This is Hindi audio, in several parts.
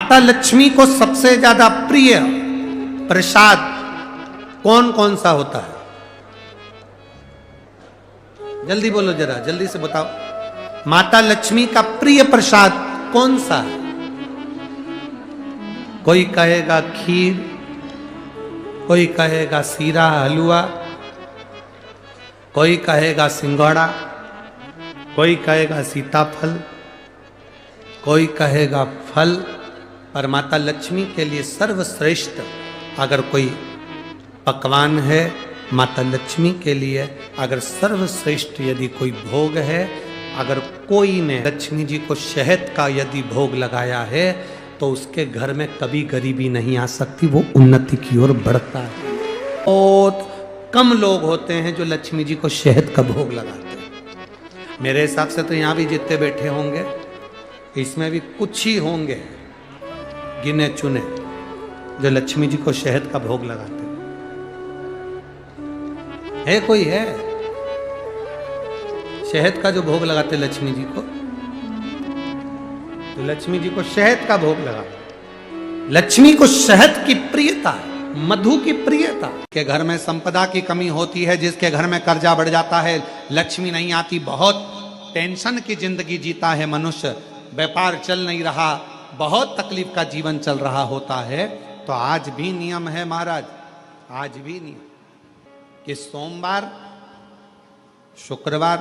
माता लक्ष्मी को सबसे ज्यादा प्रिय प्रसाद कौन कौन सा होता है? जल्दी बोलो जरा, जल्दी से बताओ। माता लक्ष्मी का प्रिय प्रसाद कौन सा है? कोई कहेगा खीर, कोई कहेगा सीरा हलवा, कोई कहेगा सिंघोड़ा, कोई कहेगा सीताफल, कोई कहेगा फल। पर माता लक्ष्मी के लिए सर्वश्रेष्ठ अगर कोई पकवान है, माता लक्ष्मी के लिए अगर सर्वश्रेष्ठ यदि कोई भोग है, अगर कोई ने लक्ष्मी जी को शहद का यदि भोग लगाया है तो उसके घर में कभी गरीबी नहीं आ सकती, वो उन्नति की ओर बढ़ता है। बहुत कम लोग होते हैं जो लक्ष्मी जी को शहद का भोग लगाते हैं। मेरे हिसाब से तो यहां भी जितने बैठे होंगे इसमें भी कुछ ही होंगे गिने चुने जो लक्ष्मी जी को शहद का भोग लगाते है। कोई है शहद का जो भोग लगाते लक्ष्मी जी को? तो लक्ष्मी जी को शहद का भोग लगा। लक्ष्मी को शहद की प्रियता, मधु की प्रियता। के घर में संपदा की कमी होती है, जिसके घर में कर्जा बढ़ जाता है, लक्ष्मी नहीं आती, बहुत टेंशन की जिंदगी जीता है मनुष्य, व्यापार चल नहीं रहा, बहुत तकलीफ का जीवन चल रहा होता है, तो आज भी नियम है महाराज, आज भी नियम कि सोमवार शुक्रवार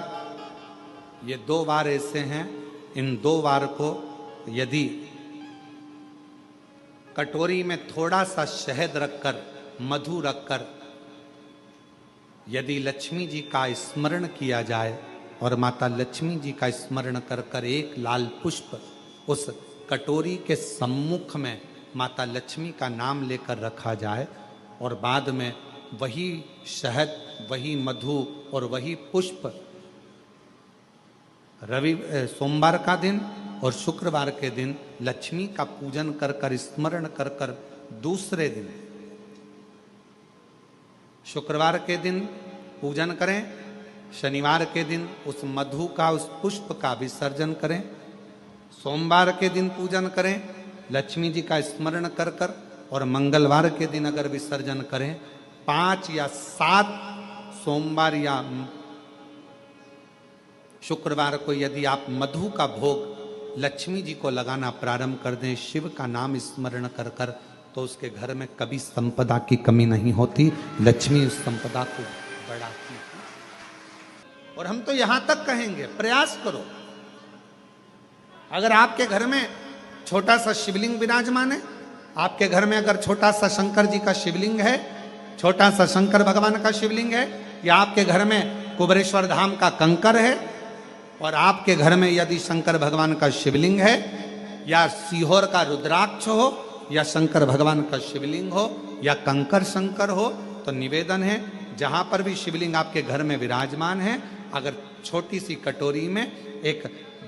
ये 2 बार ऐसे हैं, इन 2 बार को यदि कटोरी में थोड़ा सा शहद रखकर, मधु रखकर यदि लक्ष्मी जी का स्मरण किया जाए और माता लक्ष्मी जी का स्मरण कर कर एक लाल पुष्प उस कटोरी के सम्मुख में माता लक्ष्मी का नाम लेकर रखा जाए और बाद में वही शहद, वही मधु और वही पुष्प सोमवार का दिन और शुक्रवार के दिन लक्ष्मी का पूजन कर कर, स्मरण कर कर, दूसरे दिन शुक्रवार के दिन पूजन करें, शनिवार के दिन उस मधु का, उस पुष्प का विसर्जन करें, सोमवार के दिन पूजन करें लक्ष्मी जी का स्मरण कर कर, और मंगलवार के दिन अगर विसर्जन करें, 5 या 7 सोमवार या शुक्रवार को यदि आप मधु का भोग लक्ष्मी जी को लगाना प्रारंभ कर दें, शिव का नाम स्मरण कर कर, तो उसके घर में कभी संपदा की कमी नहीं होती, लक्ष्मी उस संपदा को बढ़ाती है। और हम तो यहां तक कहेंगे, प्रयास करो, अगर आपके घर में छोटा सा शिवलिंग विराजमान है, आपके घर में अगर छोटा सा शंकर जी का शिवलिंग है, छोटा सा शंकर भगवान का शिवलिंग है, या आपके घर में कुबेरेश्वर धाम का कंकर है, और आपके घर में यदि शंकर भगवान का शिवलिंग है, या सीहोर का रुद्राक्ष हो, या शंकर भगवान का शिवलिंग हो, या कंकर शंकर हो, तो निवेदन है जहां पर भी शिवलिंग आपके घर में विराजमान है, अगर छोटी सी कटोरी में एक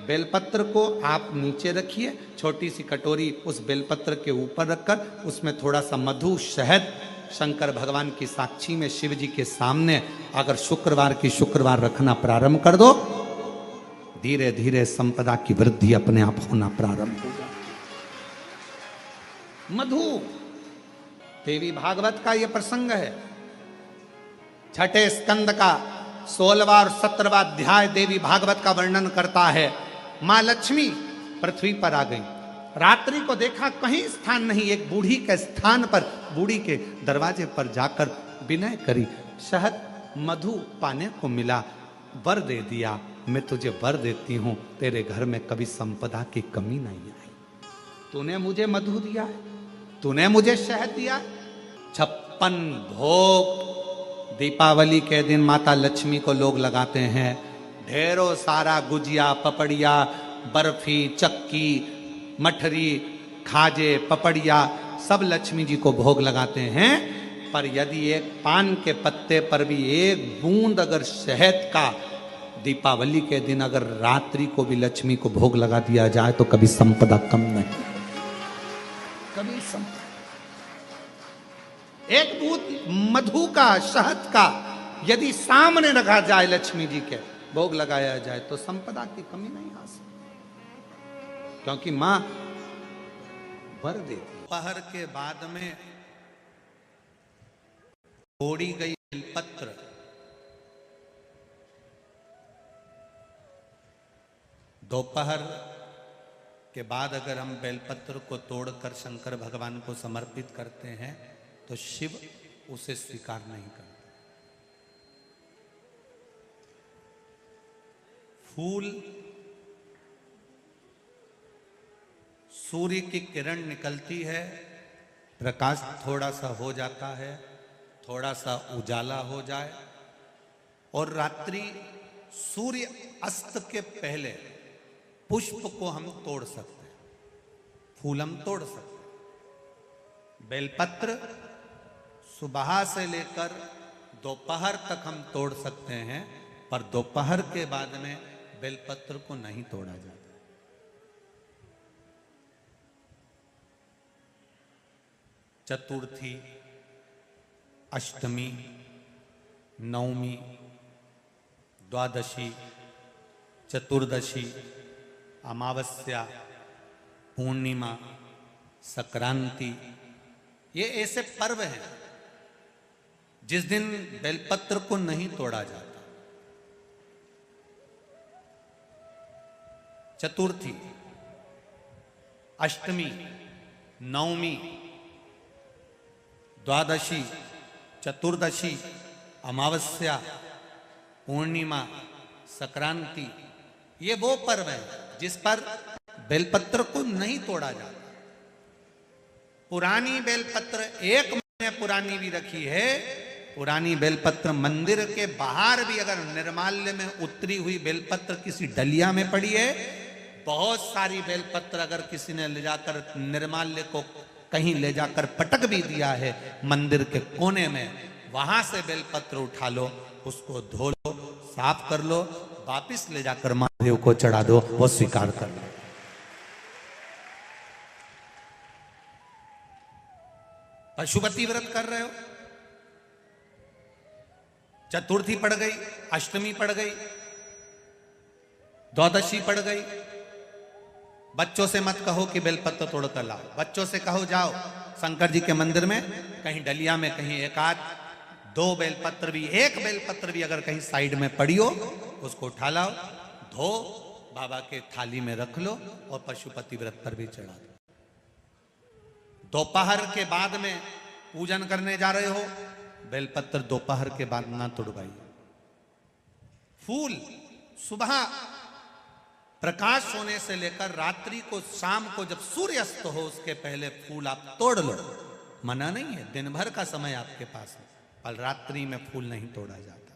बेलपत्र को आप नीचे रखिए, छोटी सी कटोरी उस बेलपत्र के ऊपर रखकर उसमें थोड़ा सा मधु, शहद, शंकर भगवान की साक्षी में शिव जी के सामने अगर शुक्रवार की शुक्रवार रखना प्रारंभ कर दो, धीरे धीरे संपदा की वृद्धि अपने आप होना प्रारंभ होगा। मधु, देवी भागवत का यह प्रसंग है, 6ठे स्कंद का 16वां और 17वां अध्याय देवी भागवत का वर्णन करता है। मां लक्ष्मी पृथ्वी पर आ गई, रात्रि को देखा कहीं स्थान नहीं, एक बूढ़ी के स्थान पर, बूढ़ी के दरवाजे पर जाकर विनय करी, शहद मधु पाने को मिला, वर दे दिया, मैं तुझे वर देती हूं, तेरे घर में कभी संपदा की कमी नहीं आई। तूने मुझे मधु दिया है, तूने मुझे शहद दिया है। 56 भोग दीपावली के दिन माता लक्ष्मी को लोग लगाते हैं, ढेरों सारा गुजिया, पपड़िया, बर्फी, चक्की, मठरी, खाजे, पपड़िया सब लक्ष्मी जी को भोग लगाते हैं। पर यदि एक पान के पत्ते पर भी एक बूंद अगर शहद का दीपावली के दिन अगर रात्रि को भी लक्ष्मी को भोग लगा दिया जाए तो कभी संपदा कम नहीं, कभी संपदा। एक बूंद मधु का, शहद का यदि सामने रखा जाए, लक्ष्मी जी के भोग लगाया जाए, तो संपदा की कमी नहीं आ सकती, क्योंकि मां वर देती। पहर के बाद में तोड़ी गई बेलपत्र दोपहर के बाद अगर हम बेलपत्र को तोड़कर शंकर भगवान को समर्पित करते हैं तो शिव उसे स्वीकार नहीं करते। फूल सूर्य की किरण निकलती है, प्रकाश थोड़ा सा हो जाता है, थोड़ा सा उजाला हो जाए और रात्रि सूर्य अस्त के पहले पुष्प को हम तोड़ सकते हैं, फूल हम तोड़ सकते हैं। बेलपत्र सुबह से लेकर दोपहर तक हम तोड़ सकते हैं, पर दोपहर के बाद में बेलपत्र को नहीं तोड़ा जाता। चतुर्थी, अष्टमी, नवमी, द्वादशी, चतुर्दशी, अमावस्या, पूर्णिमा, संक्रांति, ये ऐसे पर्व हैं जिस दिन बेलपत्र को नहीं तोड़ा जाता। चतुर्थी, अष्टमी, नवमी, द्वादशी, चतुर्दशी, अमावस्या, पूर्णिमा, संक्रांति, ये वो पर्व है जिस पर बेलपत्र को नहीं तोड़ा जाता। पुरानी बेलपत्र 1 महीने पुरानी भी रखी है। पुरानी बेलपत्र मंदिर के बाहर भी अगर निर्माल्य में उतरी हुई बेलपत्र किसी डलिया में पड़ी है, बहुत सारी बेलपत्र अगर किसी ने ले जाकर निर्माल्य को कहीं ले जाकर पटक भी दिया है मंदिर के कोने में, वहां से बेलपत्र उठा लो, उसको धो लो, साफ कर लो, वापिस ले जाकर महादेव को चढ़ा दो, वो स्वीकार कर लो। पशुपति व्रत कर रहे हो, चतुर्थी पड़ गई, अष्टमी पड़ गई, द्वादशी पड़ गई, बच्चों से मत कहो कि बेलपत्र तोड़ कर लाओ। बच्चों से कहो जाओ शंकर जी के मंदिर में कहीं डलिया में कहीं 1-2 बेलपत्र भी, 1 बेलपत्र भी अगर कहीं साइड में पड़ी हो, उसको उठा लाओ, धो, बाबा के थाली में रख लो और पशुपति व्रत पर भी चढ़ा दो। दोपहर के बाद में पूजन करने जा रहे हो, बेलपत्र दोपहर के बाद ना तोड़वाइए। फूल सुबह प्रकाश होने से लेकर रात्रि को, शाम को जब सूर्य अस्त हो उसके पहले फूल आप तोड़ लो, मना नहीं है, दिन भर का समय आपके पास है, पर रात्रि में फूल नहीं तोड़ा जाता।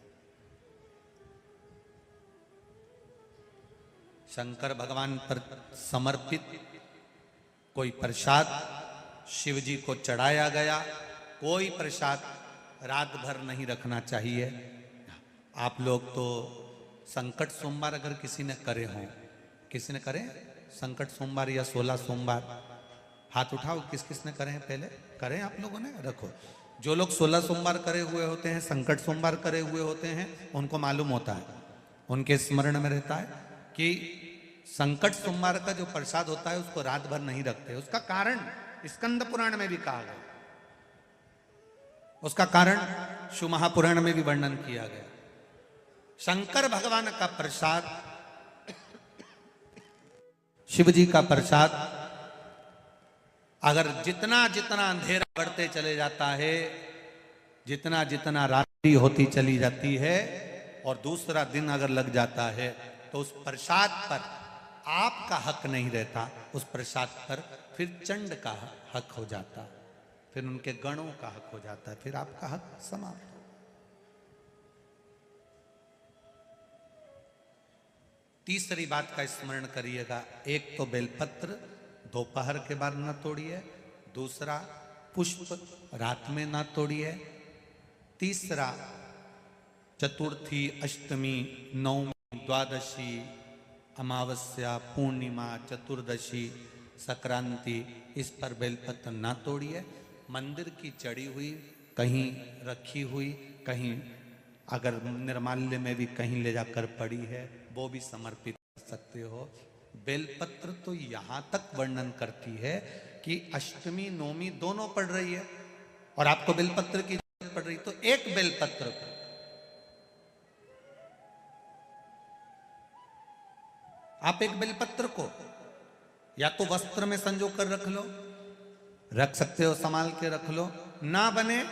शंकर भगवान पर समर्पित कोई प्रसाद शिव जी को चढ़ाया गया, कोई प्रसाद रात भर नहीं रखना चाहिए। आप लोग तो संकट सोमवार अगर किसी ने करे हों, किसी ने करे संकट सोमवार या 16 सोमवार, हाथ उठाओ, किस किस ने करे हैं, पहले करें आप लोगों ने, रखो। जो लोग 16 सोमवार करे हुए होते हैं, संकट सोमवार करे हुए होते हैं, उनको मालूम होता है, उनके स्मरण में रहता है कि संकट सोमवार का जो प्रसाद होता है उसको रात भर नहीं रखते। उसका कारण स्कंद पुराण में भी कहा गया, उसका कारण शिव महापुराण में भी वर्णन किया गया। शंकर भगवान का प्रसाद, शिव जी का प्रसाद, अगर जितना जितना अंधेरा बढ़ते चले जाता है, जितना जितना रात्रि होती चली जाती है और दूसरा दिन अगर लग जाता है, तो उस प्रसाद पर आपका हक नहीं रहता, उस प्रसाद पर फिर चंड का हक हो जाता, फिर उनके गणों का हक हो जाता है, फिर आपका हक समाप्त। तीसरी बात का स्मरण करिएगा, एक तो बेलपत्र दोपहर के बाद न तोड़िए, दूसरा पुष्प रात में न तोड़िए, तीसरा चतुर्थी, अष्टमी, नवमी, द्वादशी, अमावस्या, पूर्णिमा, चतुर्दशी, संक्रांति, इस पर बेलपत्र ना तोड़िए। मंदिर की चढ़ी हुई, कहीं रखी हुई, कहीं अगर निर्माल्य में भी कहीं ले जाकर पड़ी है, वो भी समर्पित कर सकते हो। बेलपत्र तो यहाँ तक वर्णन करती है कि अष्टमी नवमी दोनों पड़ रही है और आपको बेलपत्र की जरूरत पड़ रही, तो एक बेलपत्र को आप एक बेलपत्र को या तो वस्त्र में संजो कर रख लो, रख सकते हो, संभाल के रख लो, ना बने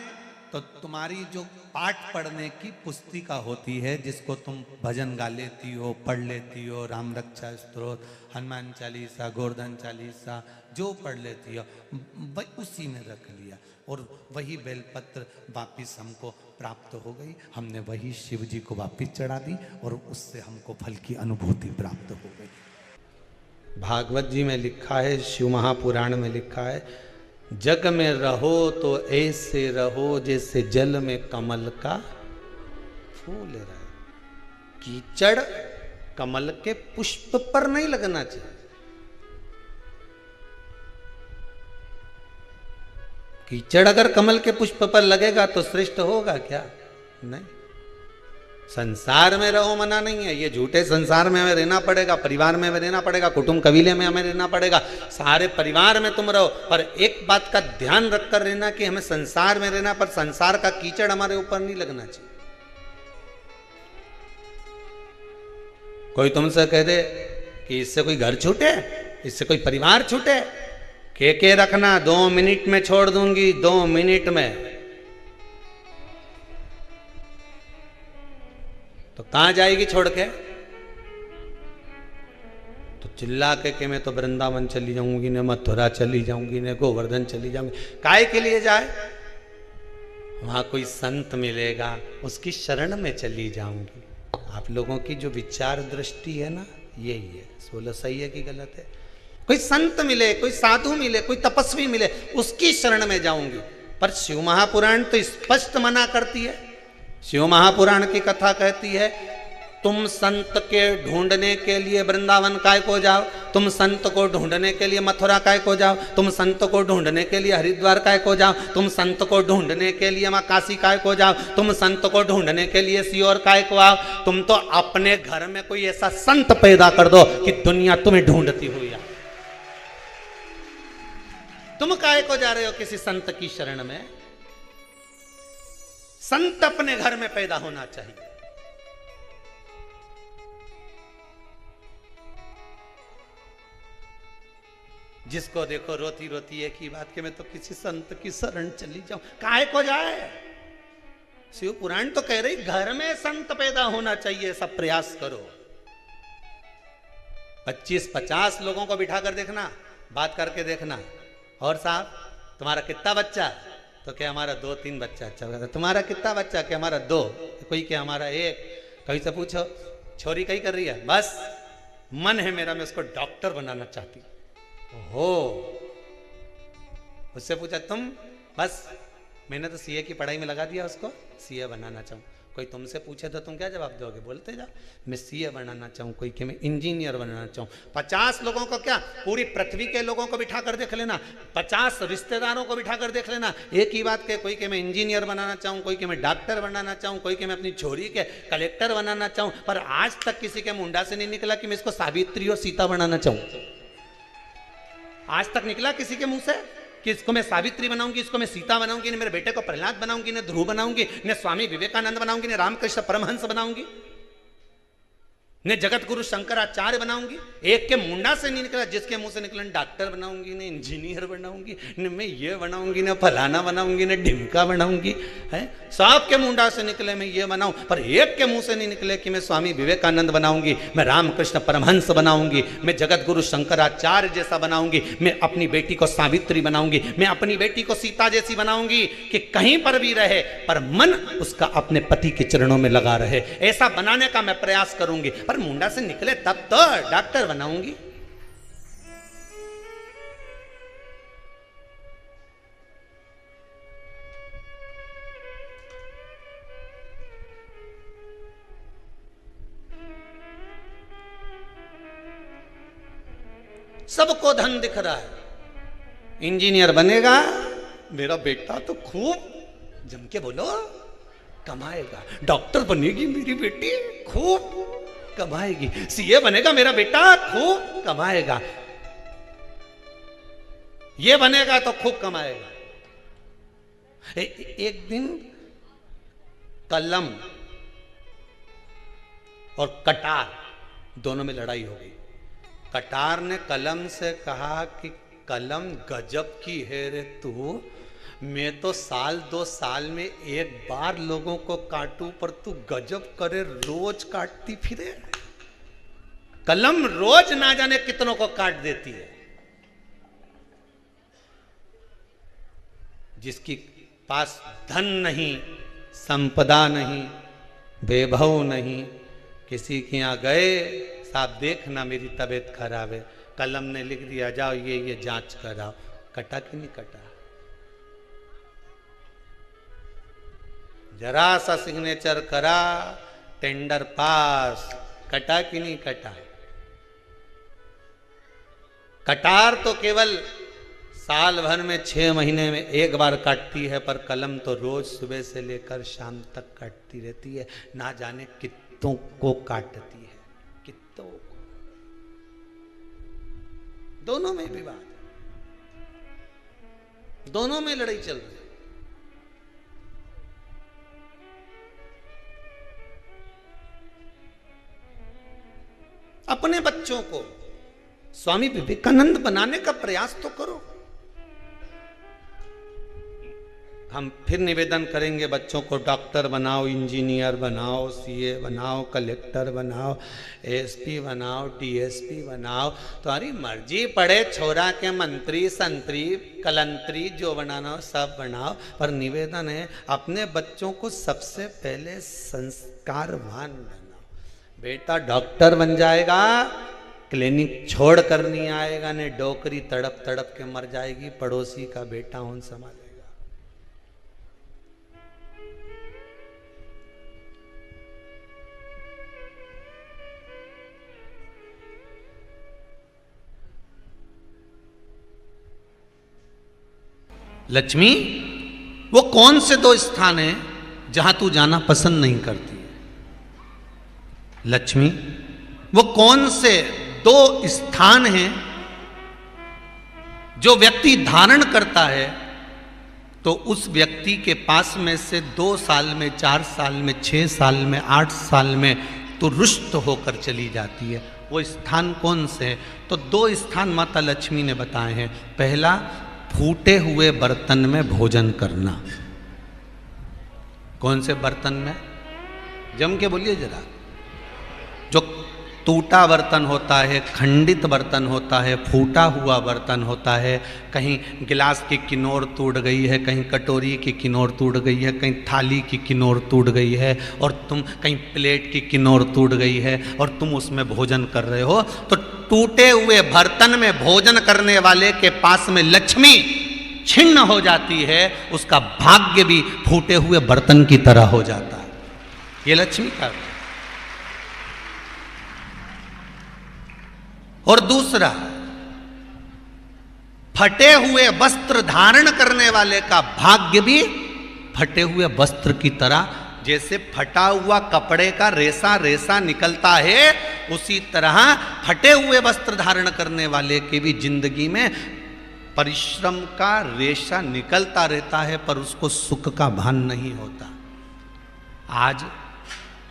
तो तुम्हारी जो पाठ पढ़ने की पुस्तिका होती है, जिसको तुम भजन गा लेती हो, पढ़ लेती हो, राम रक्षा स्तोत्र, हनुमान चालीसा, गोवर्धन चालीसा, जो पढ़ लेती हो, उसी में रख लिया और वही बेलपत्र वापिस हमको प्राप्त हो गई। हमने वही शिव जी को वापिस चढ़ा दी और उससे हमको फल की अनुभूति प्राप्त हो गई। भागवत जी में लिखा है, शिव महापुराण में लिखा है, जग में रहो तो ऐसे रहो जैसे जल में कमल का फूल रहे। कीचड़ कमल के पुष्प पर नहीं लगना चाहिए। कीचड़ अगर कमल के पुष्प पर लगेगा तो श्रेष्ठ होगा क्या? नहीं। संसार में रहो मना नहीं है, ये झूठे संसार में हमें रहना पड़ेगा, परिवार में हमें रहना पड़ेगा, कुटुंब कबीले में हमें रहना पड़ेगा, सारे परिवार में तुम रहो, पर एक बात का ध्यान रखकर रहना कि हमें संसार में रहना, पर संसार का कीचड़ हमारे ऊपर नहीं लगना चाहिए। कोई तुमसे कह दे कि इससे कोई घर छूटे, इससे कोई परिवार छूटे, के रखना, 2 मिनट में छोड़ दूंगी, 2 मिनट में। तो कहां जाएगी छोड़ के? तो चिल्ला के मैं तो वृंदावन चली जाऊंगी, ने मथुरा चली जाऊंगी, ने गोवर्धन चली जाऊंगी। काय के लिए जाए? वहां कोई संत मिलेगा, उसकी शरण में चली जाऊंगी। आप लोगों की जो विचार दृष्टि है ना, यही है। बोलो सही है कि गलत है? कोई संत मिले, कोई साधु मिले, कोई तपस्वी मिले, उसकी शरण में जाऊंगी। पर शिव महापुराण तो स्पष्ट मना करती है। शिव महापुराण की कथा कहती है, तुम संत के ढूंढने के लिए वृंदावन काय को जाओ, तुम संत को ढूंढने के लिए मथुरा काय को जाओ, तुम संत को ढूंढने के लिए हरिद्वार काय को जाओ, तुम संत को ढूंढने के लिए मां काशी काय को जाओ, तुम संत को ढूंढने के लिए सीहोर काय को आओ। तुम तो अपने घर में कोई ऐसा संत पैदा कर दो कि दुनिया तुम्हें ढूंढती हुई आए। तुम काय को जा रहे हो किसी संत की शरण में? संत अपने घर में पैदा होना चाहिए। जिसको देखो रोती रोती एक ही बात कि मैं तो किसी संत की शरण चली जाऊं। काहे को जाए? शिव पुराण तो कह रही घर में संत पैदा होना चाहिए, सब प्रयास करो। 25-50 लोगों को बिठा कर देखना, बात करके देखना, और साहब तुम्हारा कितना बच्चा? तो क्या हमारा 2-3 बच्चा। अच्छा, तुम्हारा कितना बच्चा? क्या हमारा 2, कोई क्या हमारा 1। कहीं से पूछो छोरी कहीं कर रही है, बस मन है मेरा, मैं उसको डॉक्टर बनाना चाहती हो। उससे पूछा तुम? बस मैंने तो सीए की पढ़ाई में लगा दिया उसको, सीए बनाना चाहूँ। कोई तुमसे पूछे तो तुम क्या जवाब दोगे? बोलते जाओ मैं सीए बनाना चाहूँ, कोई कि मैं इंजीनियर बनाना चाहूँ। 50 लोगों को क्या, पूरी पृथ्वी के लोगों को बिठा कर देख लेना, 50 रिश्तेदारों को बिठा कर देख लेना, एक ही बात के, कोई कि मैं इंजीनियर बनाना चाहूँ, कोई कि मैं डॉक्टर बनाना चाहूँ, कोई कि मैं अपनी छोरी के कलेक्टर बनाना चाहूँ। पर आज तक किसी के मुंडा से नहीं निकला कि मैं इसको सावित्री और सीता बनाना चाहूँ। आज तक निकला किसी के मुंह से कि इसको मैं सावित्री बनाऊंगी, इसको मैं सीता बनाऊंगी, ने मेरे बेटे को प्रहलाद बनाऊंगी, ने ध्रुव बनाऊंगी, ने स्वामी विवेकानंद बनाऊंगी, ने रामकृष्ण परमहंस बनाऊंगी, ने जगत गुरु शंकराचार्य बनाऊंगी? एक के मुंडा से नहीं निकला। जिसके मुंह से निकला डॉक्टर बनाऊंगी, ने इंजीनियर बनाऊंगी, ने मैं ये बनाऊंगी, ने फलाना बनाऊंगी, ने ढिमका बनाऊंगी, है सब के मुंडा से निकले मैं ये बनाऊं, पर एक के मुंह से नहीं निकले कि मैं स्वामी विवेकानंद बनाऊंगी, मैं रामकृष्ण परमहंस बनाऊंगी, मैं जगत गुरु शंकराचार्य जैसा बनाऊंगी, मैं अपनी बेटी को सावित्री बनाऊंगी, मैं अपनी बेटी को सीता जैसी बनाऊंगी कि कहीं पर भी रहे पर मन उसका अपने पति के चरणों में लगा रहे। ऐसा बनाने का मैं प्रयास करूंगी। पर मुंडा से निकले तब तो डॉक्टर बनाऊंगी। सबको धन दिख रहा है, इंजीनियर बनेगा मेरा बेटा तो खूब जम के बोलो कमाएगा, डॉक्टर बनेगी मेरी बेटी खूब कमाएगी, सीए बनेगा मेरा बेटा खूब कमाएगा। ये बनेगा तो खूब कमाएगा। एक दिन कलम और कटार दोनों में लड़ाई हो गई। कटार ने कलम से कहा कि कलम गजब की है रे तू, मैं तो साल 2 साल में एक बार लोगों को काटूं, पर तू गजब करे रोज काटती फिरे। कलम रोज ना जाने कितनों को काट देती है। जिसकी पास धन नहीं, संपदा नहीं, वैभव नहीं, किसी के यहां गए, साहब देखना मेरी तबीयत खराब है, कलम ने लिख दिया जाओ ये जांच कराओ, कटा कि नहीं कटा? जरा सा सिग्नेचर करा, टेंडर पास, कटा कि नहीं कटा? कटार तो केवल साल भर में 6 महीने में एक बार काटती है, पर कलम तो रोज सुबह से लेकर शाम तक काटती रहती है। ना जाने कितनों को काटती है, कितनों को। दोनों में विवाद, दोनों में लड़ाई चल रही है। अपने बच्चों को स्वामी विवेकानंद बनाने का प्रयास तो करो। हम फिर निवेदन करेंगे, बच्चों को डॉक्टर बनाओ, इंजीनियर बनाओ, सीए बनाओ, कलेक्टर बनाओ, एसपी बनाओ, डीएसपी बनाओ, तुम्हारी मर्जी, पड़े छोरा के मंत्री, संतरी, कलंतरी, जो बनाना हो सब बनाओ। पर निवेदन है, अपने बच्चों को सबसे पहले संस्कारवान बनाओ। बेटा डॉक्टर बन जाएगा, क्लिनिक छोड़ कर नहीं आएगा, ने डोकरी तड़प तड़प के मर जाएगी, पड़ोसी का बेटा उन समाज। लक्ष्मी, वो कौन से 2 स्थान हैं जहां तू जाना पसंद नहीं करती है? लक्ष्मी, वो कौन से 2 स्थान हैं जो व्यक्ति धारण करता है तो उस व्यक्ति के पास में से 2 साल में, 4 साल में, 6 साल में, 8 साल में तो रुष्ट होकर चली जाती है? वो स्थान कौन से हैं? तो 2 स्थान माता लक्ष्मी ने बताए हैं। पहला, फूटे हुए बर्तन में भोजन करना। कौन से बर्तन में? जम के बोलिए जरा। जो टूटा बर्तन होता है, खंडित बर्तन होता है, फूटा हुआ बर्तन होता है, कहीं गिलास की किनोर टूट गई है, कहीं कटोरी की किनोर टूट गई है, कहीं थाली की किनोर टूट गई है, और तुम कहीं प्लेट की किनोर टूट गई है और तुम उसमें भोजन कर रहे हो, तो टूटे हुए बर्तन में भोजन करने वाले के पास में लक्ष्मी छिन्न हो जाती है, उसका भाग्य भी फूटे हुए बर्तन की तरह हो जाता है। ये लक्ष्मी का। और दूसरा, फटे हुए वस्त्र धारण करने वाले का भाग्य भी फटे हुए वस्त्र की तरह, जैसे फटा हुआ कपड़े का रेसा रेसा निकलता है, उसी तरह फटे हुए वस्त्र धारण करने वाले की भी जिंदगी में परिश्रम का रेशा निकलता रहता है, पर उसको सुख का भान नहीं होता। आज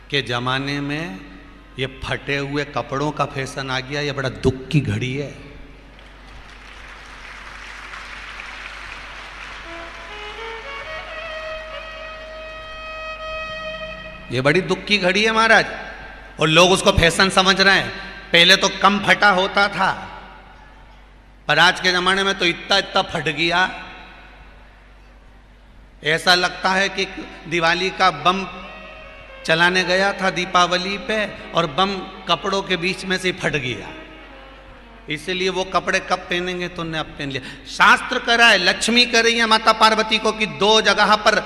के जमाने में ये फटे हुए कपड़ों का फैशन आ गया, ये बड़ा दुख की घड़ी है। ये बड़ी दुख की घड़ी है महाराज, और लोग उसको फैशन समझ रहे हैं। पहले तो कम फटा होता था, पर आज के जमाने में तो इतना इतना फट गया, ऐसा लगता है कि दिवाली का बम चलाने गया था दीपावली पे और बम कपड़ों के बीच में से फट गया। इसलिए वो कपड़े कब पहनेंगे तो ने अब पहन लिया। शास्त्र कह रहा है, लक्ष्मी कह रही है माता पार्वती को कि 2 जगह पर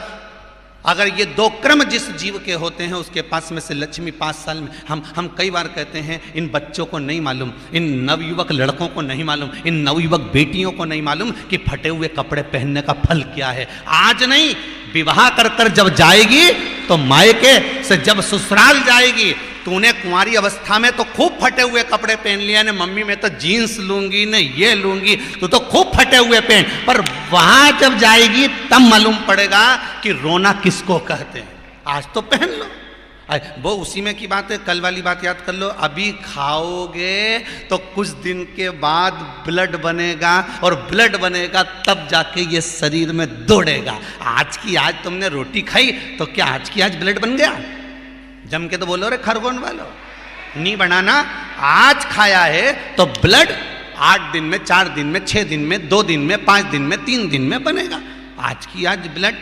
अगर ये 2 क्रम जिस जीव के होते हैं उसके पास में से लक्ष्मी 5 साल में, हम कई बार कहते हैं इन बच्चों को नहीं मालूम, इन नवयुवक लड़कों को नहीं मालूम, इन नवयुवक बेटियों को नहीं मालूम कि फटे हुए कपड़े पहनने का फल क्या है। आज नहीं, विवाह कर कर जब जाएगी तो मायके से जब ससुराल जाएगी तूने कुंवारी अवस्था में तो खूब फटे हुए कपड़े पहन लिया ने, मम्मी मैं तो जीन्स लूंगी न ये लूंगी, तू तो खूब फटे हुए पहन, पर वहां जब जाएगी तब मालूम पड़ेगा कि रोना किसको कहते हैं। आज तो पहन लो। वो उसी में की बात है, कल वाली बात याद कर लो, अभी खाओगे तो कुछ दिन के बाद ब्लड बनेगा, और ब्लड बनेगा तब जाके ये शरीर में दौड़ेगा। आज की आज तुमने रोटी खाई तो क्या आज की आज ब्लड बन गया? जम के तो बोलो रे खरगोन वालों, नहीं बनाना। आज खाया है तो ब्लड 8 दिन में, 4 दिन में, 6 दिन में, 2 दिन में, 5 दिन में, 3 दिन में बनेगा। आज की आज ब्लड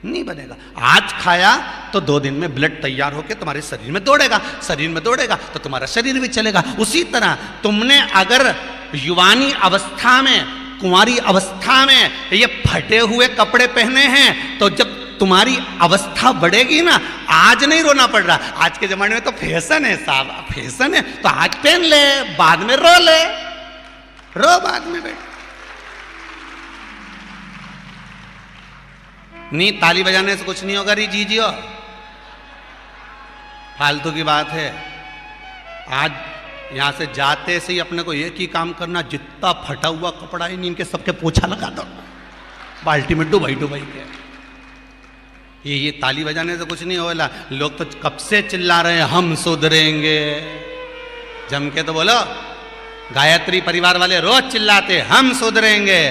नहीं बनेगा। आज खाया तो 2 दिन में ब्लड तैयार होकर तुम्हारे शरीर में दौड़ेगा, शरीर में दौड़ेगा तो तुम्हारा शरीर भी चलेगा। उसी तरह तुमने अगर युवानी अवस्था में, कुंवारी अवस्था में ये फटे हुए कपड़े पहने हैं, तो जब तुम्हारी अवस्था बढ़ेगी ना, आज नहीं रोना पड़ रहा। आज के जमाने में तो फैशन है साहब, फैशन है तो आज पहन ले, बाद में रो ले, रो बाद में बैठ। नहीं, ताली बजाने से कुछ नहीं होगा री जीजियो, फालतू की बात है। आज यहां से जाते से ही अपने को एक ही काम करना, जितना फटा हुआ कपड़ा है इनके सबके पोछा लगा दो, बाल्टी में डुबाई डुबाई के। ये ताली बजाने से कुछ नहीं होगा। लोग तो कब से चिल्ला रहे हैं हम सुधरेंगे, जम के तो बोलो। गायत्री परिवार वाले रोज चिल्लाते हम सुधरेंगे,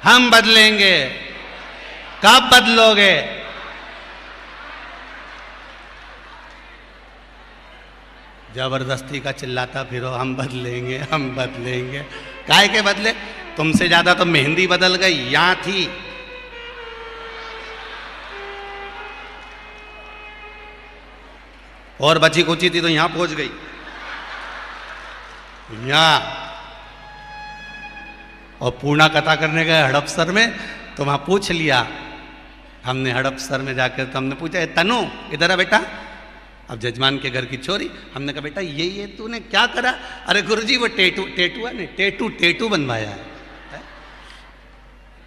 हम बदलेंगे। कब बदलोगे? जबरदस्ती का चिल्लाता फिरो हम बदलेंगे, हम बदलेंगे। काहे के बदले? तुमसे ज्यादा तो मेहंदी बदल गई, यहां थी। और बची कुची थी तो यहां पहुंच गई। यहां और पूर्णा कथा करने गए हड़पसर में, तो वहां पूछ लिया हमने हड़पसर में जाकर, तो हमने पूछा तनु इधर आ बेटा। अब जजमान के घर की छोरी, हमने कहा बेटा ये तूने क्या करा? अरे गुरुजी वो टेटू है ना, टेटू बनवाया है।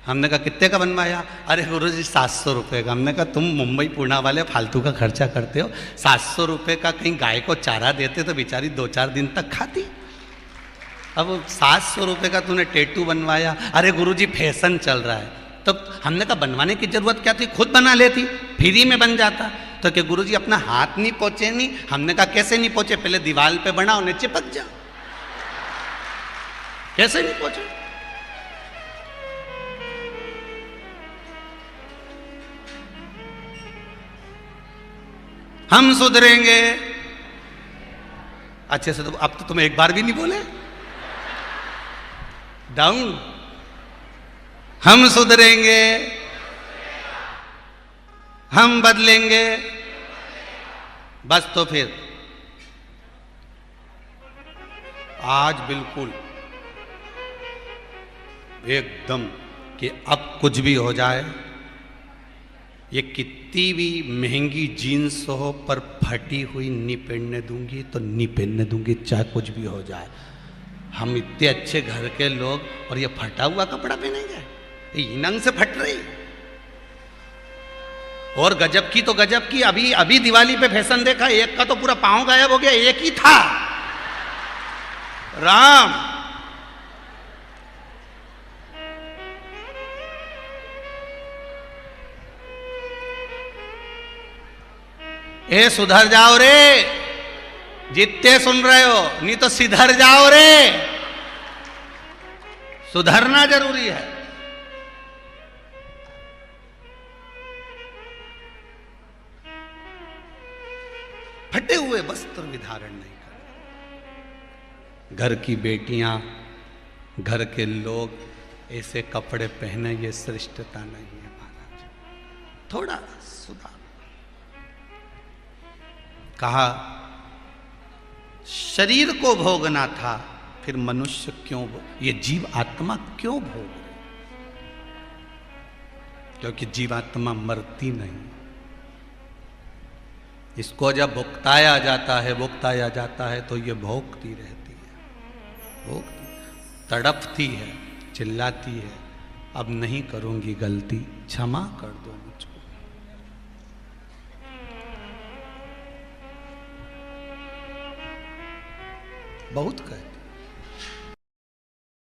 हमने कहा कितने का बनवाया? अरे गुरुजी 700 रुपये का। हमने कहा तुम मुंबई पूना वाले फालतू का खर्चा करते हो, 700 रुपये का कहीं गाय को चारा देते तो बेचारी 2-4 दिन तक खाती। अब 700 रुपये का तूने टेटू बनवाया। अरे गुरुजी फैशन चल रहा है। तब हमने कहा बनवाने की जरूरत क्या थी, खुद बना लेती, फ्री में बन जाता। तो क्या गुरुजी अपना हाथ नहीं पहुंचे? नहीं। हमने कहा कैसे नहीं पहुंचे? पहले दीवार पे बनाओ, उन्हें चिपक जाओ। कैसे नहीं पहुंचे? हम सुधरेंगे। अच्छे से तो अब तो तुम एक बार भी नहीं बोले। डाउन। हम सुधरेंगे, हम बदलेंगे। बस तो फिर आज बिल्कुल एकदम कि अब कुछ भी हो जाए, ये कितनी भी महंगी जीन्स हो पर फटी हुई नहीं पहनने दूंगी तो नहीं पहनने दूंगी, चाहे कुछ भी हो जाए। हम इतने अच्छे घर के लोग और ये फटा हुआ कपड़ा पहनेंगे? ये नंग से फट रही। और गजब की तो गजब की, अभी दिवाली पे फैशन देखा, एक का तो पूरा पांव गायब हो गया, एक ही था। राम ए सुधर जाओ रे, जितने सुन रहे हो, नहीं तो सिधर जाओ रे। सुधरना जरूरी है। फटे हुए वस्त्र विधारण नहीं कर। घर की बेटियां, घर के लोग ऐसे कपड़े पहने, ये श्रेष्ठता नहीं है महाराज। थोड़ा सुधार। कहा शरीर को भोगना था, फिर मनुष्य क्यों ये जीव आत्मा क्यों भोग रहे? क्योंकि जीवात्मा मरती नहीं। इसको जब भुगताया जाता है तो ये भोगती रहती है, तड़पती है, चिल्लाती है, अब नहीं करूंगी गलती, क्षमा कर दो मुझको। बहुत कहे।